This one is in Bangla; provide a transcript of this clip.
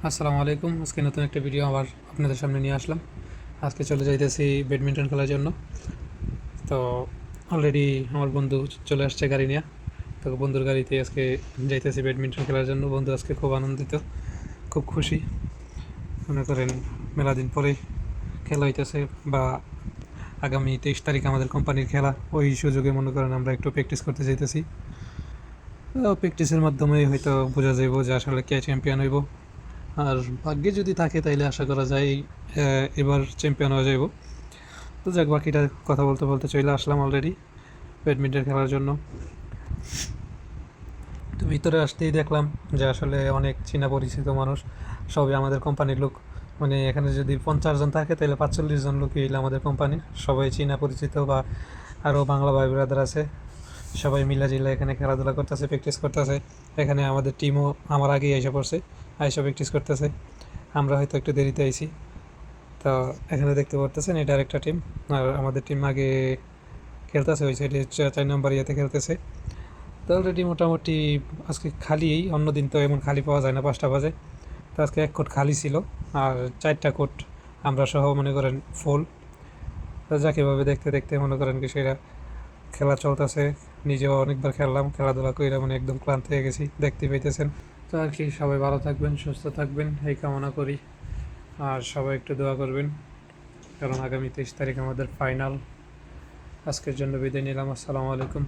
আসসালামু আলাইকুম। আজকে নতুন একটা ভিডিও আবার আপনাদের সামনে নিয়ে আসলাম। আজকে চলে যাইতেছি ব্যাডমিন্টন খেলার জন্য। তো অলরেডি আমার বন্ধু চলে আসছে গাড়ি নিয়ে। তো বন্ধুর গাড়িতে আজকে যাইতেছি ব্যাডমিন্টন খেলার জন্য। বন্ধু আজকে খুব আনন্দিত, খুব খুশি। মনে করেন মেলা দিন পরে খেলা হইতেছে, বা আগামী 23 তারিখ আমাদের কোম্পানির খেলা। ওই সুযোগে মনে করেন আমরা একটু প্র্যাকটিস করতে যাইতেছি। প্র্যাকটিসের মাধ্যমে হয়তো বোঝা যাইব যে আসলে কে চ্যাম্পিয়ন হইব। আর ভাগ্যে যদি থাকে তাইলে আশা করা যায় এবার চ্যাম্পিয়ন হয়ে যাইব। তো যাক, বাকিটা কথা বলতে বলতে চলে আসলাম অলরেডি ব্যাডমিন্টন খেলার জন্য। তো ভিতরে আসতেই দেখলাম যে আসলে অনেক চীনা পরিচিত মানুষ, সবই আমাদের কোম্পানির লোক। মানে এখানে যদি 50 জন থাকে তাহলে 45 জন লোকই হইলে আমাদের কোম্পানির, সবাই চীনা পরিচিত, বা আরও বাংলা ভাই ব্রাদার আছে। সবাই মিলা জিলা এখানে খেলাধুলা করতেছে, প্র্যাকটিস করতেছে। এখানে আমাদের টিমও আমার আগেই এসে পড়ছে, আইসা প্র্যাকটিস করতেছে। আমরা হয়তো একটু দেরিতে আইছি। তো এখানে দেখতে পারতেছেন এটা আরেকটা টিম, আর আমাদের টিম আগে খেলতেছে ওই সাইডে 4 নম্বর ইয়েতে খেলতেছে। তো অলরেডি মোটামুটি আজকে খালি, অন্য দিন তো এমন খালি পাওয়া যায় না 5টা বাজে। তো আজকে এক কোট খালি ছিল, আর 4টা কোট আমরা সহ মনে করেন ফুল। তো যাকে এভাবে দেখতে দেখতে মনে করেন কি সেটা খেলা চলতেছে। নিজেও অনেকবার খেললাম, খেলাধুলা করে মানে একদম ক্লান্ত হয়ে গেছি, দেখতে পাইতেছেন। তো আর কি, সবাই ভালো থাকবেন, সুস্থ থাকবেন এই কামনা করি। আর সবাই একটু দোয়া করবেন, কারণ আগামী 23 তারিখ আমাদের ফাইনাল। আজকের জন্য বিদায় নিলাম। আসসালামু আলাইকুম।